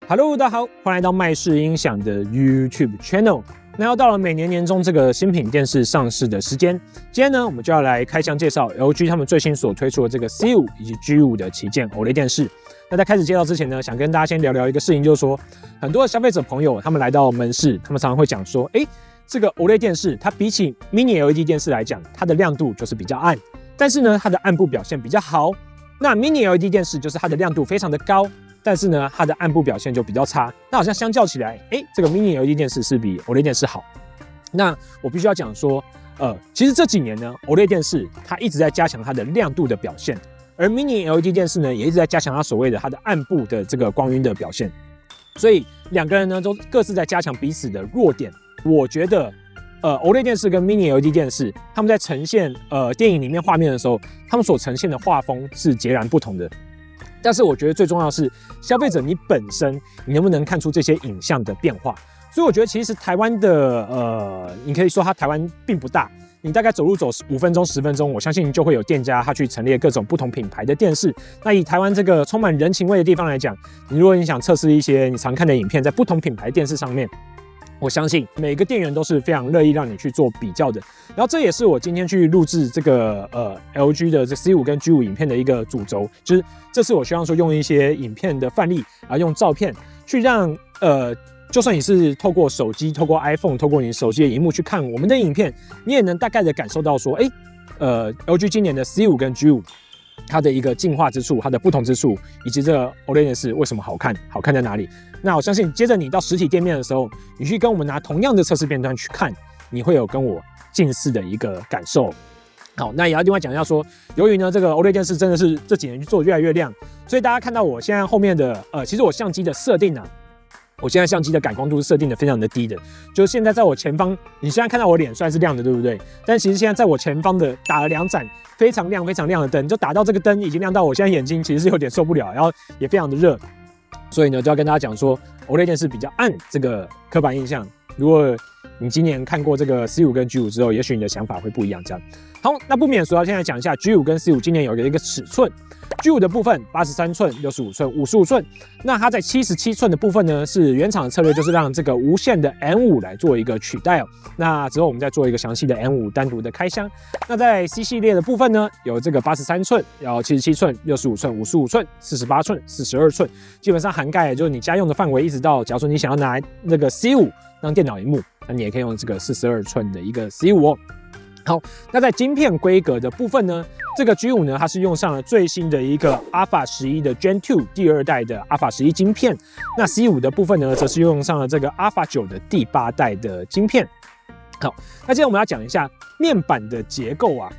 Hello， 大家好，欢迎来到麦氏音响的 YouTube Channel。那又到了每年年中这个新品电视上市的时间，今天呢，我们就要来开箱介绍 LG 他们最新所推出的这个 C5 以及 G5 的旗舰 OLED 电视。那在开始介绍之前呢，想跟大家先聊聊一个事情，就是说，很多的消费者朋友他们来到门市，他们常常会讲说，这个 OLED 电视它比起 Mini LED 电视来讲，它的亮度就是比较暗，但是呢，它的暗部表现比较好。那 Mini LED 电视就是它的亮度非常的高，但是呢，它的暗部表现就比较差。那好像相较起来，这个 Mini LED 电视是比 OLED 电视好。那我必须要讲说，其实这几年呢 ，OLED 电视它一直在加强它的亮度的表现，而 Mini LED 电视呢，也一直在加强它所谓的它的暗部的这个光晕的表现。所以两个人呢，都各自在加强彼此的弱点。我觉得，OLED 电视跟 Mini LED 电视，他们在呈现电影里面画面的时候，他们所呈现的画风是截然不同的。但是我觉得最重要的是，消费者你本身你能不能看出这些影像的变化？所以我觉得其实台湾的你可以说它台湾并不大，你大概走路走5分钟、10分钟，我相信就会有店家他去陈列各种不同品牌的电视。那以台湾这个充满人情味的地方来讲，如果你想测试一些你常看的影片，在不同品牌电视上面，我相信每个店员都是非常乐意让你去做比较的。然后这也是我今天去录制这个LG 的这 C5 跟 G5 影片的一个主轴，就是这次我希望说用一些影片的范例啊，用照片去让就算你是透过手机、透过 iPhone、透过你手机的萤幕去看我们的影片，你也能大概的感受到说，LG 今年的 C5 跟 G5 它的一个进化之处，它的不同之处，以及这个 OLED 电视为什么好看，好看在哪里？那我相信，接着你到实体店面的时候，你去跟我们拿同样的测试片段去看，你会有跟我近似的一个感受。好，那也要另外讲一下说，由于呢这个 OLED 电视真的是这几年做越来越亮，所以大家看到我现在后面的其实我相机的设定啊，我现在相机的感光度是设定的非常的低的，就是现在在我前方，你现在看到我脸虽然是亮的，对不对？但其实现在在我前方的打了2盏非常亮、非常亮的灯，就打到这个灯已经亮到我现在眼睛其实是有点受不了，然后也非常的热，所以呢就要跟大家讲说 ，OLED 电视比较暗这个刻板印象。如果你今年看过这个 C5 跟 G5 之后，也许你的想法会不一样。这样，好，那不免俗要现在讲一下 G5 跟 C5 今年有一个尺寸。G5 的部分83寸、65寸、55寸，那它在77寸的部分呢，是原厂的策略就是让这个无线的 M5 来做一个取代哦。那之后我们再做一个详细的 M5 单独的开箱。那在 C 系列的部分呢，有这个83寸、然后77寸、65寸、55寸、48寸、42寸，基本上涵盖就是你家用的范围，一直到假如说你想要拿那个 C5 当电脑萤幕，那你也可以用这个42寸的一个 C5 哦。好，那在晶片规格的部分呢，这个 G5 呢，它是用上了最新的一个 Alpha 11的 Gen 2第2代的 Alpha 11晶片。那 C5 的部分呢，则是用上了这个 Alpha 9的第8代的晶片。好，那接着我们要讲一下面板的结构啊，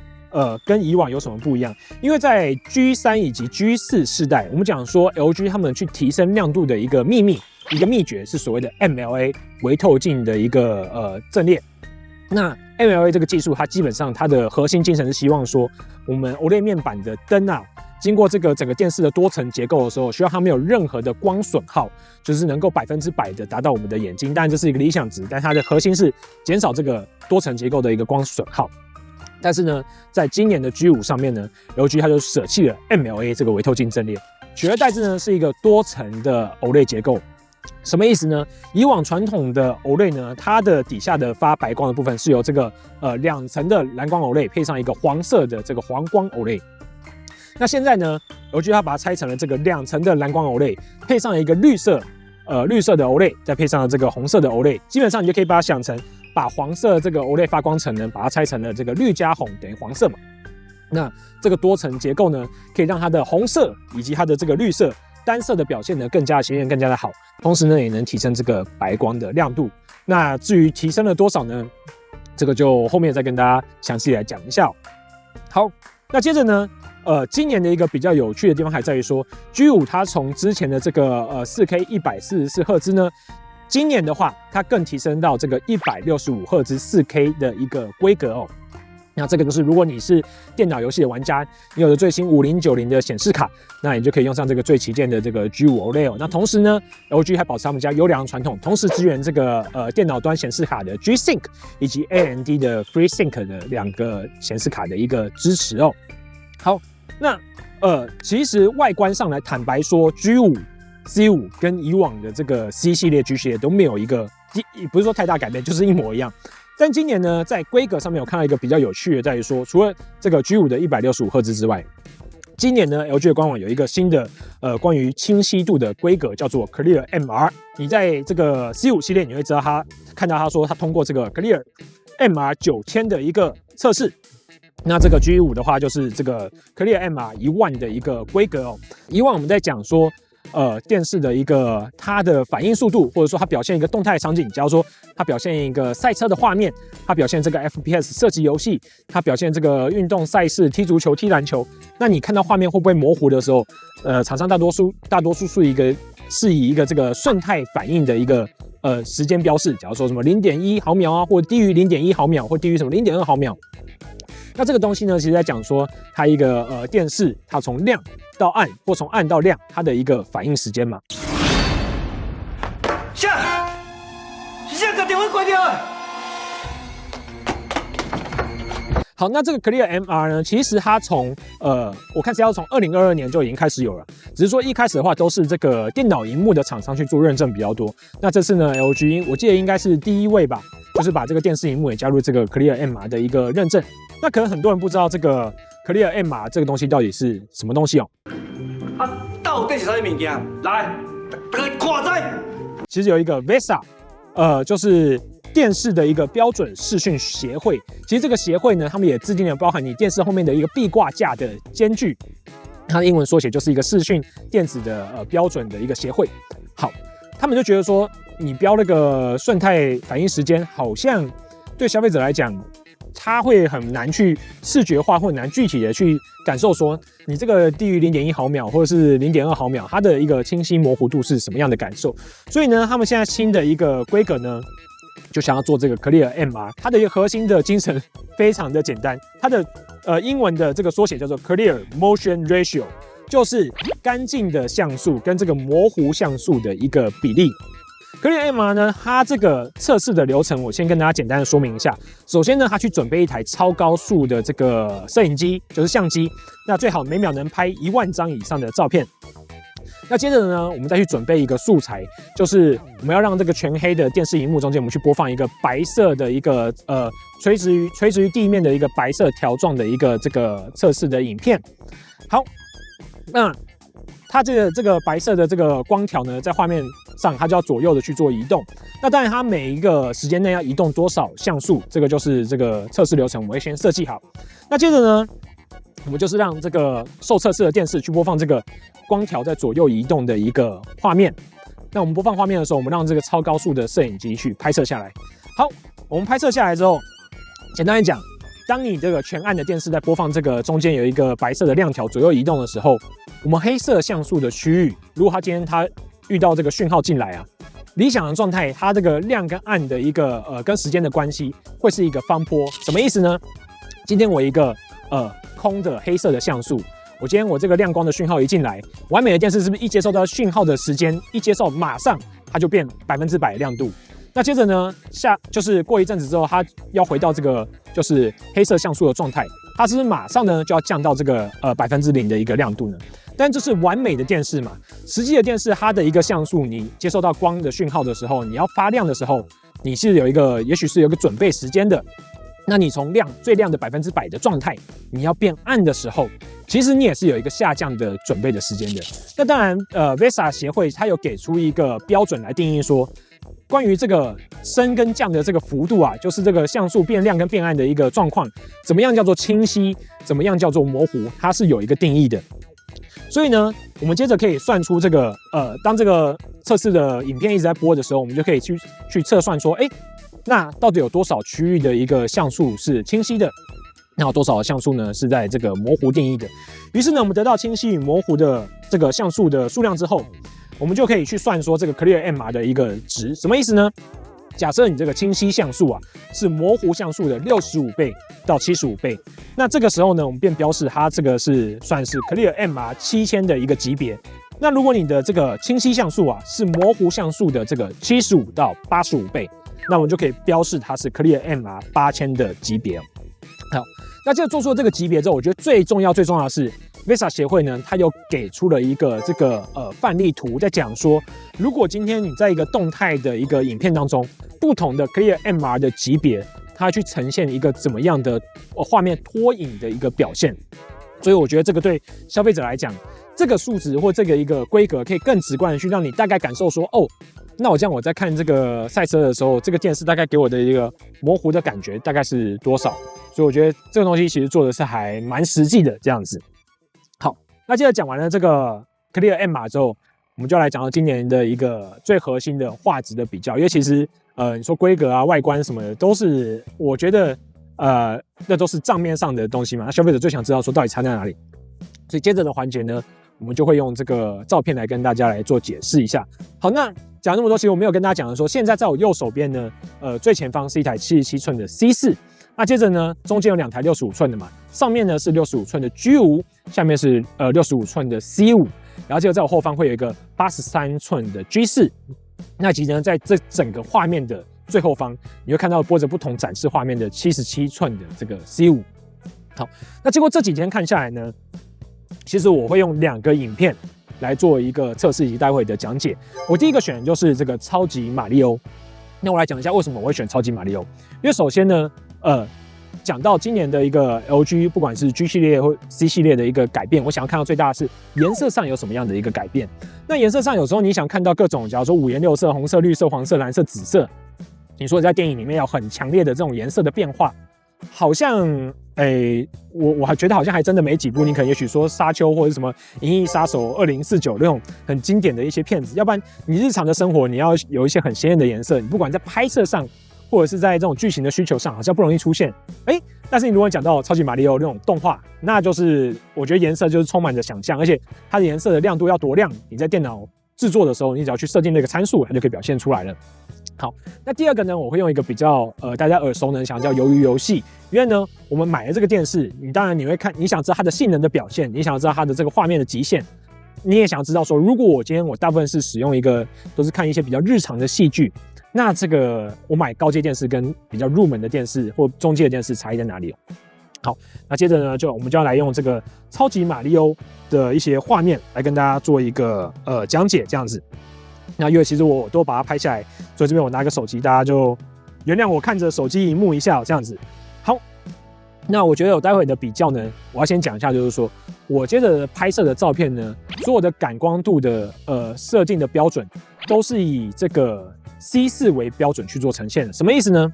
跟以往有什么不一样？因为在 G3 以及 G4 世代，我们讲说 LG 他们去提升亮度的一个秘诀是所谓的 MLA 微透镜的一个阵列。那 MLA 这个技术，它基本上它的核心精神是希望说，我们 OLED 面板的灯啊，经过这个整个电视的多层结构的时候，希望它没有任何的光损耗，就是能够100%的达到我们的眼睛。当然这是一个理想值，但它的核心是减少这个多层结构的一个光损耗。但是呢，在今年的 G5 上面呢 ，LG 它就舍弃了 MLA 这个微透镜阵列，取而代之呢是一个多层的 OLED 结构。什么意思呢？以往传统的 OLED 呢，它的底下的发白光的部分是由这个2层的蓝光 OLED 配上一个黄色的这个黄光 OLED。那现在呢，LG 它把它拆成了这个2层的蓝光 OLED， 配上一个绿色的 OLED， 再配上了这个红色的 OLED， 基本上你就可以把它想成把黄色这个 OLED 发光层呢，把它拆成了这个绿加红等于黄色嘛。那这个多层结构呢，可以让它的红色以及它的这个绿色单色的表现呢更加显眼、更加的好，同时呢也能提升这个白光的亮度。那至于提升了多少呢？这个就后面再跟大家详细来讲一下哦。好，那接着呢，今年的一个比较有趣的地方还在于说 ，G5 它从之前的这个4K 144赫兹呢，今年的话它更提升到这个165赫兹 4K 的一个规格哦。那这个就是如果你是电脑游戏的玩家，你有的最新5090的显示卡，那你就可以用上这个最旗舰的这个 G5 OLED。那同时呢 ，LG 还保持他们家优良的传统，同时支援这个电脑端显示卡的 G-Sync 以及 AMD 的 FreeSync 的2个显示卡的一个支持哦。好，那其实外观上来坦白说 ，G5 C5跟以往的这个 C 系列、G 系列都没有一个，不是说太大改变，就是一模一样。但今年呢，在规格上面我看到一个比较有趣的，在于说，除了这个 G5 的165赫兹之外，今年呢 LG 的官网有一个新的关于清晰度的规格，叫做 Clear MR。你在这个 C5 系列，你会知道看到他说他通过这个 Clear MR 9000的一个测试。那这个 G5 的话，就是这个 Clear MR 10000的一个规格哦。以往我们在讲说，电视的一个它的反应速度，或者说它表现一个动态场景，假如说它表现一个赛车的画面，它表现这个 FPS 射击游戏，它表现这个运动赛事踢足球、踢篮球，那你看到画面会不会模糊的时候，厂商大多数是以一个这个顺态反应的一个时间标示，假如说什么0.1毫秒啊，或低于0.1毫秒，或低于什么0.2毫秒。那这个东西呢，其实在讲说它一个电视，它从亮到暗或从暗到亮，它的一个反应时间嘛。下个电话关掉。好，那这个 Clear MR 呢，其实它从我看是要从2022年就已经开始有了，只是说一开始的话都是这个电脑萤幕的厂商去做认证比较多。那这次呢 ，LG 我记得应该是第一位吧，就是把这个电视萤幕也加入这个 Clear MR 的一个认证。那可能很多人不知道这个 Clear MR 这个东西到底是什么东西哦。到底是啥物物件？来，大家看在。其实有一个 VESA，就是电视的一个标准视讯协会。其实这个协会呢，他们也制定了包含你电视后面的一个壁挂架的间距，它的英文缩写就是一个视讯电子的标准的一个协会。好，他们就觉得说，你标那个顺态反应时间，好像对消费者来讲，他会很难去视觉化，或很难具体的去感受说，你这个低于0.1毫秒或者是0.2毫秒，它的一个清晰模糊度是什么样的感受。所以呢，他们现在新的一个规格呢，就想要做这个 Clear MR， 它的一个核心的精神非常的简单，它的英文的这个缩写叫做 Clear Motion Ratio， 就是干净的像素跟这个模糊像素的一个比例。Clear MR 呢，它这个测试的流程，我先跟大家简单的说明一下。首先呢，它去准备一台超高速的这个摄影机，就是相机，那最好每秒能拍10000张以上的照片。那接着呢，我们再去准备一个素材，就是我们要让这个全黑的电视萤幕中间，我们去播放一个白色的一个垂直于地面的一个白色条状的一个这个测试的影片。好，那它这个白色的这个光条呢，在画面上它就要左右的去做移动。那当然，它每一个时间内要移动多少像素，这个就是这个测试流程，我们会先设计好。那接着呢，我们就是让这个受测试的电视去播放这个光条在左右移动的一个画面。那我们播放画面的时候，我们让这个超高速的摄影机去拍摄下来。好，我们拍摄下来之后，简单来讲，当你这个全暗的电视在播放这个中间有一个白色的亮条左右移动的时候，我们黑色像素的区域，如果它今天它遇到这个讯号进来啊，理想的状态，它这个亮跟暗的一个跟时间的关系会是一个方波。什么意思呢？今天我一个空的黑色的像素，我今天我这个亮光的讯号一进来，完美的电视是不是一接收到讯号的时间，一接受马上它就变100%亮度？那接着呢，就是过一阵子之后，它要回到这个就是黑色像素的状态，它是不是马上呢就要降到这个0%的一个亮度呢？但这是完美的电视嘛，实际的电视它的一个像素，你接收到光的讯号的时候，你要发亮的时候，你是有一个也许是有一个准备时间的。那你从最亮的100%的状态，你要变暗的时候，其实你也是有一个下降的准备的时间的。那当然，VESA 协会它有给出一个标准来定义说，关于这个升跟降的这个幅度啊，就是这个像素变亮跟变暗的一个状况，怎么样叫做清晰，怎么样叫做模糊，它是有一个定义的。所以呢，我们接着可以算出这个当这个测试的影片一直在播的时候，我们就可以去测算说，那到底有多少区域的一个像素是清晰的？那有多少的像素呢是在这个模糊定义的？于是呢，我们得到清晰与模糊的这个像素的数量之后，我们就可以去算说这个 Clear MR 的一个值，什么意思呢？假设你这个清晰像素啊是模糊像素的65倍到75倍，那这个时候呢，我们便标示它这个是算是 Clear MR 7000的一个级别。那如果你的这个清晰像素啊是模糊像素的这个75到85倍，那我们就可以标示它是 Clear MR 8000的级别。好，那这个做出了这个级别之后，我觉得最重要的是， VESA 协会呢，它有给出了一个这个范例图，在讲说，如果今天你在一个动态的一个影片当中，不同的 Clear MR 的级别，它去呈现一个怎么样的画面拖影的一个表现。所以我觉得这个对消费者来讲，这个数值或这个一个规格可以更直观的去让你大概感受说，哦，那我这样我在看这个赛车的时候，这个电视大概给我的一个模糊的感觉大概是多少？所以我觉得这个东西其实做的是还蛮实际的这样子。好，那接着讲完了这个 Clear MR 之后，我们就来讲到今年的一个最核心的画质的比较，因为其实你说规格啊、外观什么的，都是我觉得那都是账面上的东西嘛。那消费者最想知道说到底差在哪里，所以接着的环节呢，我们就会用这个照片来跟大家来做解释一下。好，那讲那么多，其实我没有跟大家讲的说，现在在我右手边呢，最前方是一台77寸的 C4， 那接着呢，中间有2台65寸的嘛，上面呢是65寸的 G5， 下面是65寸的 C5， 然后接着在我后方会有一个83寸的 G4， 那其实呢，在这整个画面的最后方，你会看到播着不同展示画面的77寸的这个 C5。好，那经过这几天看下来呢，其实我会用2个影片来做一个测试以及待会的讲解。我第一个选的就是这个超级马里欧。那我来讲一下为什么我会选超级马里欧。因为首先呢，讲到今年的一个 LG， 不管是 G 系列或 C 系列的一个改变，我想要看到最大的是颜色上有什么样的一个改变。那颜色上有时候你想看到各种，假如说5颜6色，红色、绿色、黄色、蓝色、紫色，你说你在电影里面要很强烈的这种颜色的变化，好像我还觉得好像还真的没几部。你可能也许说沙丘或者是什么银翼杀手2049那种很经典的一些片子，要不然你日常的生活你要有一些很鲜艳的颜色，你不管在拍摄上或者是在这种剧情的需求上，好像不容易出现。但是你如果讲到超级马里奥那种动画，那就是我觉得颜色就是充满着想象，而且它的颜色的亮度要多亮，你在电脑制作的时候，你只要去设定那个参数，它就可以表现出来了。好，那第二个呢，我会用一个比较大家耳熟能详叫鱿鱼游戏。因为呢，我们买了这个电视，你当然你会看，你想知道它的性能的表现，你想知道它的这个画面的极限，你也想知道说，如果我今天我大部分是使用一个都是看一些比较日常的戏剧，那这个我买高阶电视跟比较入门的电视或中阶的电视差异在哪里？好，那接着呢，我们就要来用这个超级马里欧的一些画面来跟大家做一个讲解，这样子。那因为其实我都把它拍下来，所以这边我拿个手机，大家就原谅我看着手机荧幕一下，这样子。好，那我觉得我待会的比较呢，我要先讲一下，就是说我接着拍摄的照片呢，所有的感光度的设定的标准都是以这个 C4 为标准去做呈现的。什么意思呢？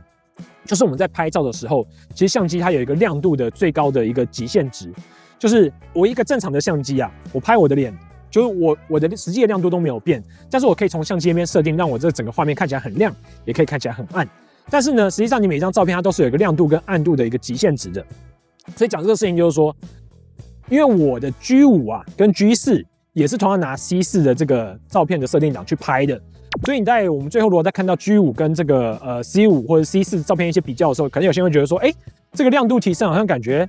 就是我们在拍照的时候，其实相机它有一个亮度的最高的一个极限值，就是我一个正常的相机啊，我拍我的脸，就是我的实际的亮度都没有变，但是我可以从相机那边设定，让我这整个画面看起来很亮，也可以看起来很暗。但是呢，实际上你每一张照片它都是有一个亮度跟暗度的一个极限值的。所以讲这个事情就是说，因为我的 G5 啊跟 G4 也是同样拿 C4 的这个照片的设定档去拍的。所以你在我们最后如果再看到 G5 跟这个C5 或者 C4 照片一些比较的时候，可能有些人会觉得说，这个亮度提升好像感觉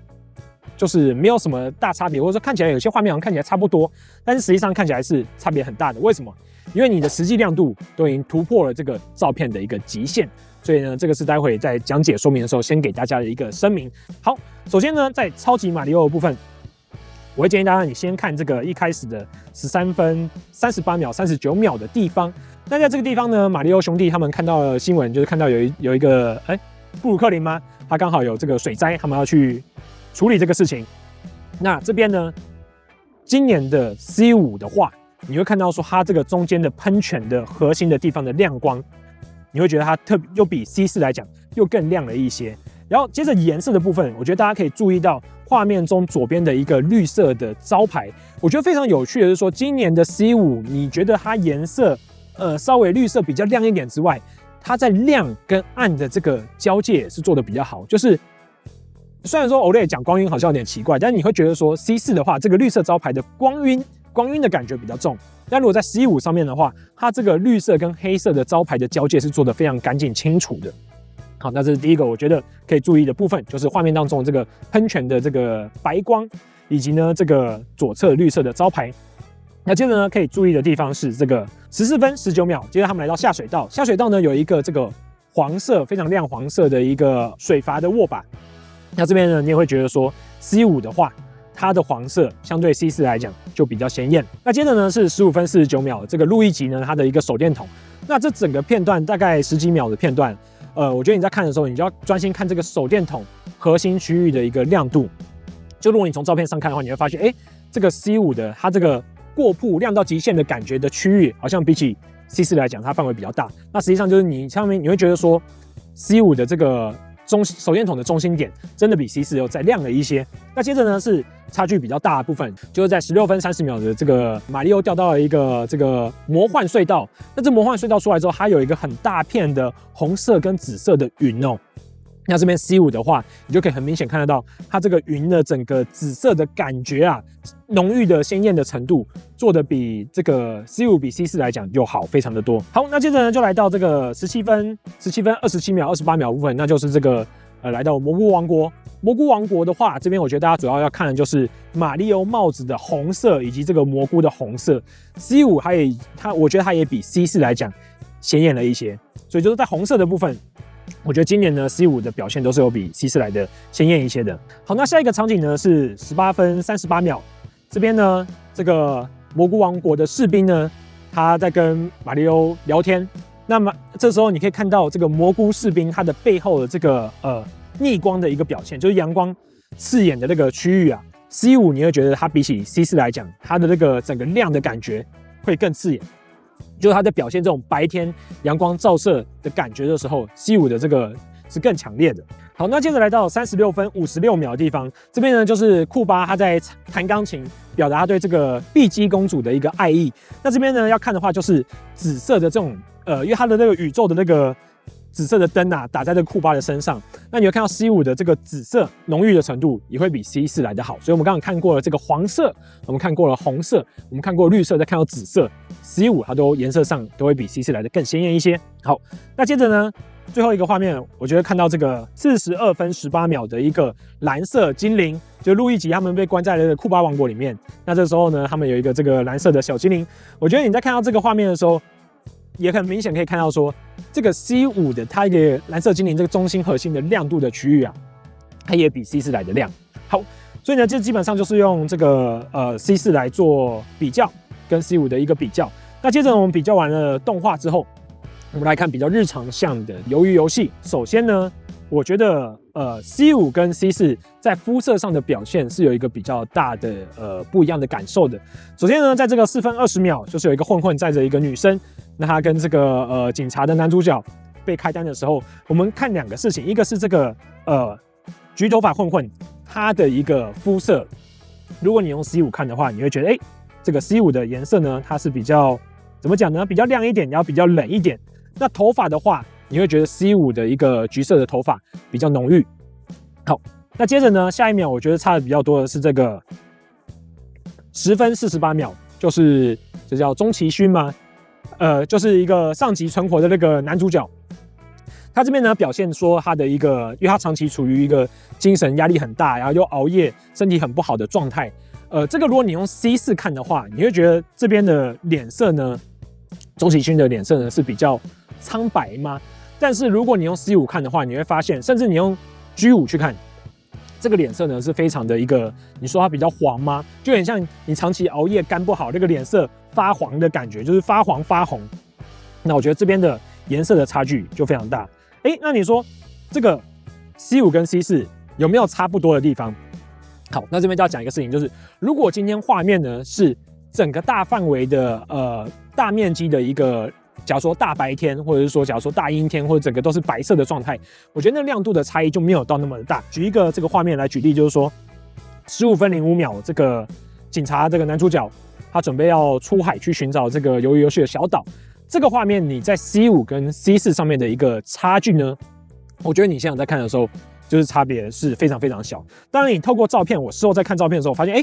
就是没有什么大差别，或者说看起来有些画面好像看起来差不多，但是实际上看起来是差别很大的。为什么？因为你的实际亮度都已经突破了这个照片的一个极限。所以呢，这个是待会在讲解说明的时候先给大家的一个声明。好，首先呢，在超级马里奥的部分，我会建议大家你先看这个一开始的13分38秒、39秒的地方。那在这个地方呢，马里奥兄弟他们看到了新闻，就是看到有一个布鲁克林吗？他刚好有这个水灾，他们要去处理这个事情。那这边呢，今年的 C5 的话，你会看到说它这个中间的喷泉的核心的地方的亮光，你会觉得它又比 C4 来讲又更亮了一些。然后接着颜色的部分，我觉得大家可以注意到画面中左边的一个绿色的招牌，我觉得非常有趣的是说，今年的 C5， 你觉得它颜色稍微绿色比较亮一点之外，它在亮跟暗的这个交界也是做的比较好。就是虽然说 OLED 讲光晕好像有点奇怪，但是你会觉得说 C4 的话，这个绿色招牌的光晕的感觉比较重。但如果在 C5 上面的话，它这个绿色跟黑色的招牌的交界是做的非常干净清楚的。好，那这是第一个我觉得可以注意的部分，就是画面当中这个喷泉的这个白光，以及呢这个左侧绿色的招牌。那接着呢可以注意的地方是这个14分19秒，接着他们来到下水道，下水道呢有一个这个黄色非常亮黄色的一个水阀的握把。那这边呢你也会觉得说 C5 的话，它的黄色相对 C4 来讲就比较鲜艳。那接着呢是15分49秒，这个路易吉呢它的一个手电筒。那这整个片段大概10几秒的片段，我觉得你在看的时候，你就要专心看这个手电筒核心区域的一个亮度。就如果你从照片上看的话，你会发现，这个 C5 的它这个过曝亮到极限的感觉的区域，好像比起 C4 来讲，它范围比较大。那实际上就是你上面你会觉得说 ，C5 的这个手电筒的中心点真的比 C4 又再亮了一些。那接着呢是差距比较大的部分，就是在16分30秒的这个马里奥掉到了一个这个魔幻隧道。那这魔幻隧道出来之后，它有一个很大片的红色跟紫色的云哦。那这边 C5 的话，你就可以很明显看得到它这个云的整个紫色的感觉啊，浓郁的鲜艳的程度，做的比这个 C5 比 C4 来讲又好非常的多。好，那接着呢就来到这个17分27秒28秒部分，那就是这个来到蘑菇王国。蘑菇王国的话，这边我觉得大家主要要看的就是马里奥帽子的红色以及这个蘑菇的红色。C5 我觉得它也比 C4 来讲鲜艳了一些，所以就是在红色的部分。我觉得今年呢 C5 的表现都是有比 C4 来的鲜艳一些的。好，那下一个场景呢是18分38秒，这边呢这个蘑菇王国的士兵呢，他在跟马里奥聊天。那么这时候你可以看到这个蘑菇士兵他的背后的这个逆光的一个表现，就是阳光刺眼的那个区域啊。C5 你会觉得它比起 C4 来讲，它的那个整个亮的感觉会更刺眼。就是它在表现这种白天阳光照射的感觉的时候 ，C5 的这个是更强烈的。好，那接着来到36分56秒的地方，这边呢就是库巴他在弹钢琴，表达他对这个碧姬公主的一个爱意。那这边呢要看的话，就是紫色的这种因为它的那个宇宙的那个紫色的灯啊，打在这个库巴的身上，那你会看到 C5 的这个紫色浓郁的程度也会比 C4 来得好。所以我们刚刚看过了这个黄色，我们看过了红色，我们看过绿色，再看到紫色 ，C5 它都颜色上都会比 C4 来得更鲜艳一些。好，那接着呢，最后一个画面，我觉得看到这个42分18秒的一个蓝色精灵，就路易吉他们被关在了库巴王国里面。那这时候呢，他们有一个这个蓝色的小精灵。我觉得你在看到这个画面的时候，也很明显可以看到说，这个 C5 的它一个蓝色精灵这个中心核心的亮度的区域啊，它也比 C4 来的亮。好，所以呢，这基本上就是用这个C4 来做比较，跟 C5 的一个比较。那接着我们比较完了动画之后，我们来看比较日常向的鱿鱼游戏。首先呢，我觉得C5 跟 C4 在肤色上的表现是有一个比较大的不一样的感受的。首先呢，在这个4分20秒，就是有一个混混载着一个女生。那他跟这个警察的男主角被开单的时候，我们看两个事情，一个是这个橘头发混混他的一个肤色，如果你用 C5 看的话，你会觉得这个 C5 的颜色呢，它是比较怎么讲呢？比较亮一点，然后比较冷一点。那头发的话，你会觉得 C5 的一个橘色的头发比较浓郁。好，那接着呢，下一秒我觉得差的比较多的是这个10分48秒，就是这叫中崎勋吗？就是一个上集存活的那个男主角，他这边呢表现说他的一个，因为他长期处于一个精神压力很大，然后又熬夜，身体很不好的状态。这个如果你用 C4 看的话，你会觉得这边的脸色呢，中崎勋的脸色呢是比较苍白吗？但是如果你用 C5 看的话，你会发现，甚至你用 G5 去看，这个脸色呢是非常的一个，你说它比较黄吗？就很像你长期熬夜肝不好，这个脸色发黄的感觉，就是发黄发红。那我觉得这边的颜色的差距就非常大。那你说这个 C5 跟 C4 有没有差不多的地方？好，那这边就要讲一个事情，就是如果今天画面呢是整个大范围的大面积的一个，假如说大白天，或者是说假如说大阴天，或者整个都是白色的状态，我觉得那亮度的差异就没有到那么的大。举一个这个画面来举例，就是说15分05秒，这个警察这个男主角他准备要出海去寻找这个鱿鱼游戏的小岛，这个画面你在 C5 跟 C4 上面的一个差距呢，我觉得你现在在看的时候，就是差别是非常非常小。当然，你透过照片，我事后在看照片的时候，发现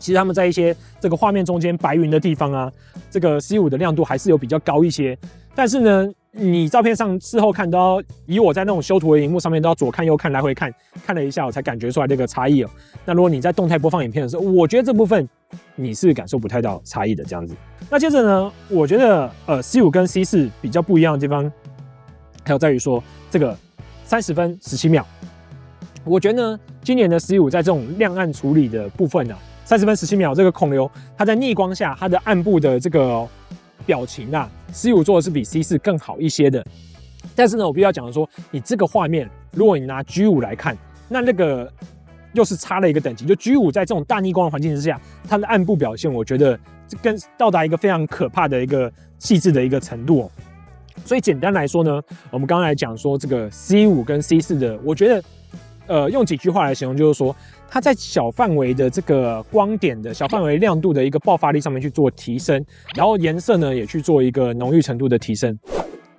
其实他们在一些这个画面中间白云的地方啊，这个 C5 的亮度还是有比较高一些。但是呢，你照片上事后看都要以我在那种修图的荧幕上面都要左看右看来回看了一下，我才感觉出来这个差异哦。那如果你在动态播放影片的时候，我觉得这部分你是感受不太到差异的这样子。那接着呢，我觉得C5跟 C4 比较不一样的地方，还有在于说这个30分17秒。我觉得呢，今年的 C5在这种亮暗处理的部分啊，30分17秒这个孔流，它在逆光下，它的暗部的这个表情啊，C5做的是比 C4更好一些的。但是呢，我必须要讲的说，你这个画面，如果你拿 G5来看，那个又是差了一个等级。就 G5在这种大逆光的环境之下，它的暗部表现，我觉得跟到达一个非常可怕的一个细致的一个程度哦。所以简单来说呢，我们刚刚来讲说这个 C5跟 C4的，我觉得用几句话来形容，就是说它在小范围的这个光点的小范围亮度的一个爆发力上面去做提升，然后颜色呢也去做一个浓郁程度的提升。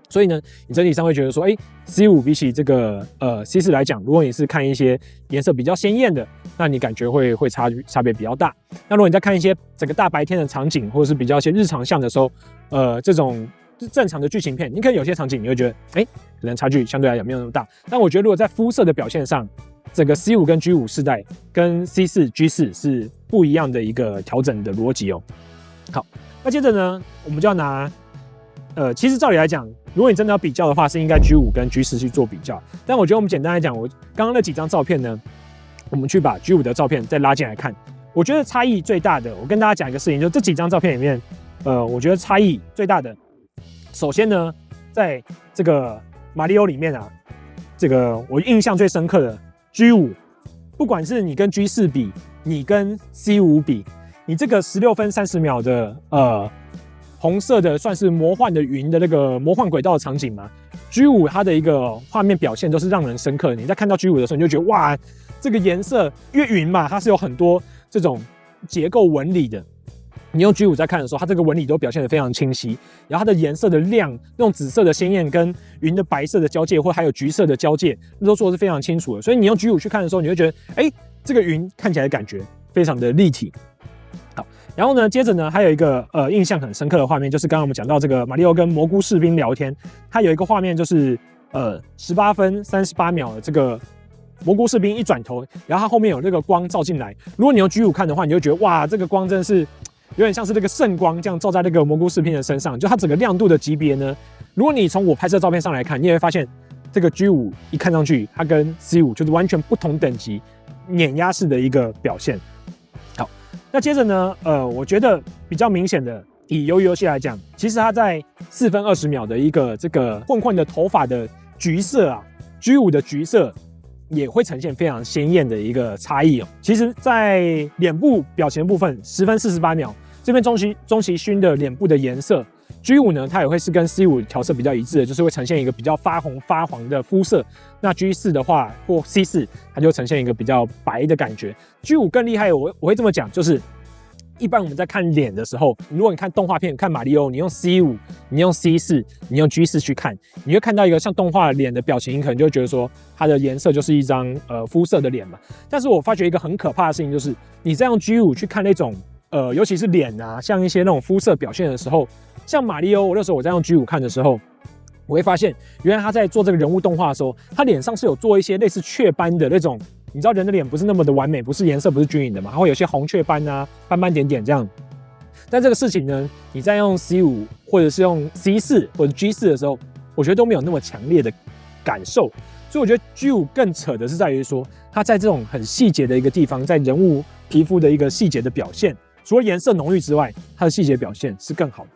所以呢，你整体上会觉得说，C5比起这个C4来讲，如果你是看一些颜色比较鲜艳的，那你感觉会差别比较大。那如果你在看一些整个大白天的场景，或者是比较一些日常像的时候，这种正常的剧情片，你可能有些场景你会觉得，可能差距相对来讲没有那么大。但我觉得如果在肤色的表现上，整个 C5 跟 G5 世代跟 C4、G4 是不一样的一个调整的逻辑哦。好，那接着呢，我们就要拿其实照理来讲，如果你真的要比较的话，是应该 G5 跟 G4 去做比较。但我觉得我们简单来讲，我刚刚那几张照片呢，我们去把 G5 的照片再拉进来看，我觉得差异最大的，我跟大家讲一个事情，就这几张照片里面，我觉得差异最大的，首先呢，在这个马里奥里面啊，这个我印象最深刻的 G5，不管是你跟 G4 比，你跟 C5 比，你这个16分30秒的红色的算是魔幻的云的那个魔幻轨道的场景嘛 ，G5 它的一个画面表现都是让人深刻的。你在看到 G5 的时候，你就觉得哇，这个颜色，因为云嘛，它是有很多这种结构纹理的。你用 G5 在看的时候，它这个纹理都表现得非常清晰，然后它的颜色的亮，那种紫色的鲜艳跟云的白色的交界，或还有橘色的交界，那都做的是非常清楚的。所以你用 G5 去看的时候，你会觉得，这个云看起来感觉非常的立体。好，然后呢，接着呢，还有一个印象很深刻的画面，就是刚刚我们讲到这个马里奥跟蘑菇士兵聊天，它有一个画面就是18分38秒的这个蘑菇士兵一转头，然后它后面有那个光照进来。如果你用 G5 看的话，你就觉得哇，这个光真的是有点像是那个圣光这样照在那个蘑菇士兵的身上，就它整个亮度的级别呢，如果你从我拍摄照片上来看，你也会发现这个 G5 一看上去，它跟 C5 就是完全不同等级碾压式的一个表现。好，那接着呢，我觉得比较明显的，以鱿鱼游戏来讲，其实它在4分20秒的一个这个混混的头发的橘色啊 ，G5 的橘色也会呈现非常鲜艳的一个差异哦。其实，在脸部表情的部分，10分48秒，这边中期勋的脸部的颜色 ，G5 呢，它也会是跟 C5 调色比较一致的，就是会呈现一个比较发红发黄的肤色。那 G4 的话，或 C4，它就呈现一个比较白的感觉。G5 更厉害，我会这么讲，就是一般我们在看脸的时候，如果你看动画片看马里奥，你用 C5，你用 C4，你用 G4 去看，你会看到一个像动画脸的表情，你可能就会觉得说它的颜色就是一张肤色的脸嘛。但是我发觉一个很可怕的事情，就是你在用 G5 去看那种尤其是脸啊，像一些那种肤色表现的时候，像马里奥，那时候我在用 G5 看的时候，我会发现原来他在做这个人物动画的时候，他脸上是有做一些类似雀斑的那种。你知道人的脸不是那么的完美，不是颜色不是均匀的嘛，它会有些红雀斑啊、斑斑点点这样。但这个事情呢，你在用 C5 或者是用 C4 或者 G4 的时候，我觉得都没有那么强烈的感受。所以我觉得 G5 更扯的是在于说，它在这种很细节的一个地方，在人物皮肤的一个细节的表现，除了颜色浓郁之外，它的细节表现是更好的。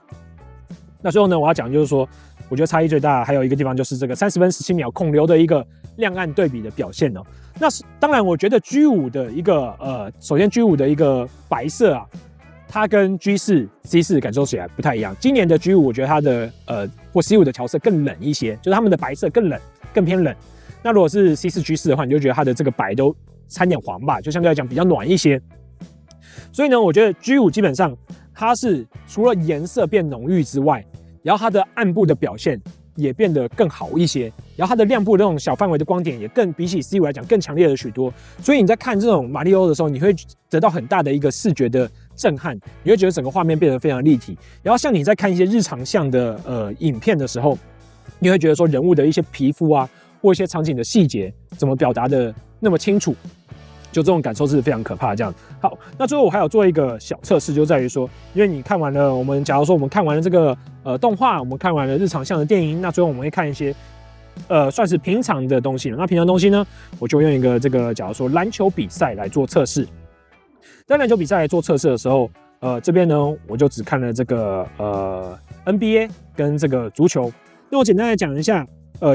那最后呢，我要讲就是说，我觉得差异最大还有一个地方就是这个30分17秒孔流的一个亮暗对比的表现哦。那当然，我觉得 G5 的一个首先 G5 的一个白色啊，它跟 G4、C4 感受起来不太一样。今年的 G5 我觉得它的或 C5 的调色更冷一些，就是它们的白色更冷，更偏冷。那如果是 C4、G4 的话，你就觉得它的这个白都掺点黄吧，就相对来讲比较暖一些。所以呢，我觉得 G5 基本上它是除了颜色变浓郁之外，然后它的暗部的表现也变得更好一些，然后它的亮部的那种小范围的光点也更比起 C5 来讲更强烈了许多。所以你在看这种马里奥的时候，你会得到很大的一个视觉的震撼，你会觉得整个画面变得非常立体。然后像你在看一些日常像的影片的时候，你会觉得说人物的一些皮肤啊，或一些场景的细节怎么表达的那么清楚。就这种感受是非常可怕的。这样好，那最后我还有做一个小测试，就在于说，因为你看完了，假如说我们看完了这个动画，我们看完了日常向的电影，那最后我们会看一些算是平常的东西了。那平常东西呢，我就用一个这个，假如说篮球比赛来做测试。在篮球比赛来做测试的时候，这边呢，我就只看了这个NBA 跟这个足球。那我简单来讲一下，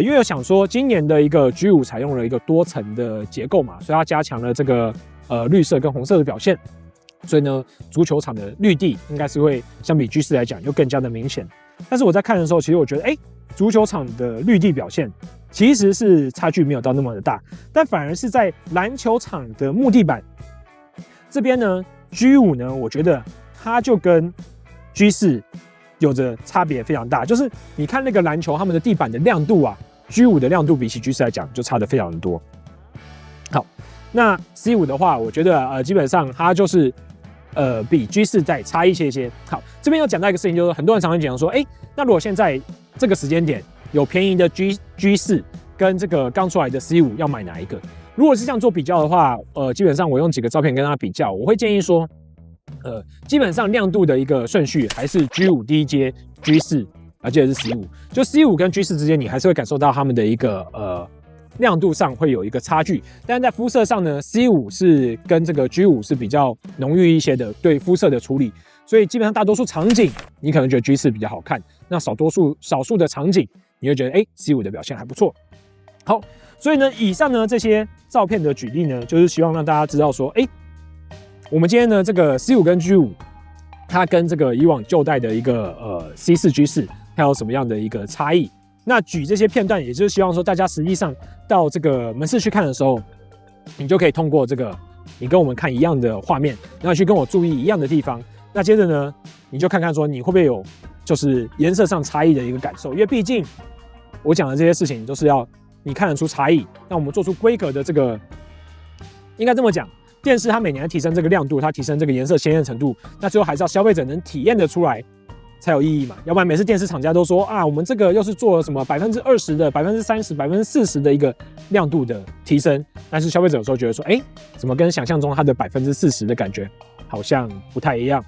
因为我想说，今年的一个 G5 采用了一个多层的结构嘛，所以它加强了这个绿色跟红色的表现。所以呢，足球场的绿地应该是会相比 G4 来讲又更加的明显。但是我在看的时候，其实我觉得，足球场的绿地表现其实是差距没有到那么的大，但反而是在篮球场的木地板这边呢 ，G5 呢，我觉得它就跟 G4 有着差别非常大。就是你看那个篮球，他们的地板的亮度啊 ，G5 的亮度比起 G4 来讲就差得非常的多。好，那 C5 的话，我觉得基本上它就是比 G4 再差一些些。好，这边要讲到一个事情，就是很多人常常讲说，那如果现在这个时间点有便宜的 G4 跟这个刚出来的 C5， 要买哪一个？如果是这样做比较的话，基本上我用几个照片跟大家比较，我会建议说，基本上亮度的一个顺序还是 G5 第一阶 ，G4， 接着是 C5。就 C5 跟 G4 之间，你还是会感受到它们的一个亮度上会有一个差距，但是在肤色上呢 ，C5 是跟这个 G5 是比较浓郁一些的对肤色的处理，所以基本上大多数场景你可能觉得 G4 比较好看，那少数的场景你会觉得C5 的表现还不错。好，所以呢，以上呢这些照片的举例呢，就是希望让大家知道说，我们今天呢这个 C5 跟 G5， 它跟这个以往旧代的一个C4、G4 它有什么样的一个差异？那举这些片段，也就是希望说，大家实际上到这个门市去看的时候，你就可以通过这个你跟我们看一样的画面，然后去跟我注意一样的地方。那接着呢，你就看看说你会不会有就是颜色上差异的一个感受，因为毕竟我讲的这些事情都是要你看得出差异。那我们做出规格的这个，应该这么讲，电视它每年提升这个亮度，它提升这个颜色鲜艳程度，那最后还是要消费者能体验得出来才有意义嘛，要不然每次电视厂家都说啊，我们这个又是做了什么20%的、30%、40%的一个亮度的提升，但是消费者有时候觉得说，怎么跟想象中它的40%的感觉好像不太一样。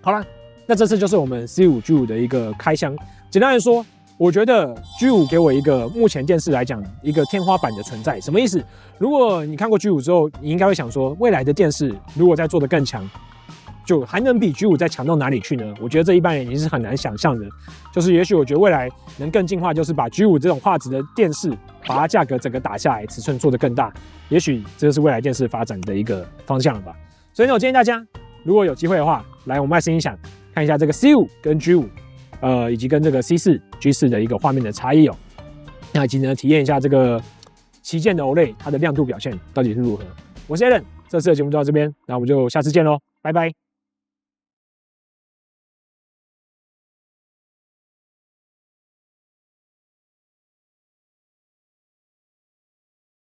好了，那这次就是我们 C5 G5 的一个开箱。简单来说，我觉得 G5 给我一个目前电视来讲一个天花板的存在。什么意思？如果你看过 G5 之后，你应该会想说，未来的电视如果再做得更强，就还能比 G5 再强到哪里去呢？我觉得这一般人已经是很难想象的。就是也许我觉得未来能更进化，就是把 G5 这种画质的电视，把它价格整个打下来，尺寸做得更大。也许这就是未来电视发展的一个方向了吧。所以呢，我建议大家如果有机会的话，来我们麦斯音响看一下这个 C5 跟 G5，以及跟这个 C4、G4 的一个画面的差异哦。那以及呢，体验一下这个旗舰的 OLED 它的亮度表现到底是如何。我是 Alan，这次的节目就到这边，那我们就下次见喽，拜拜。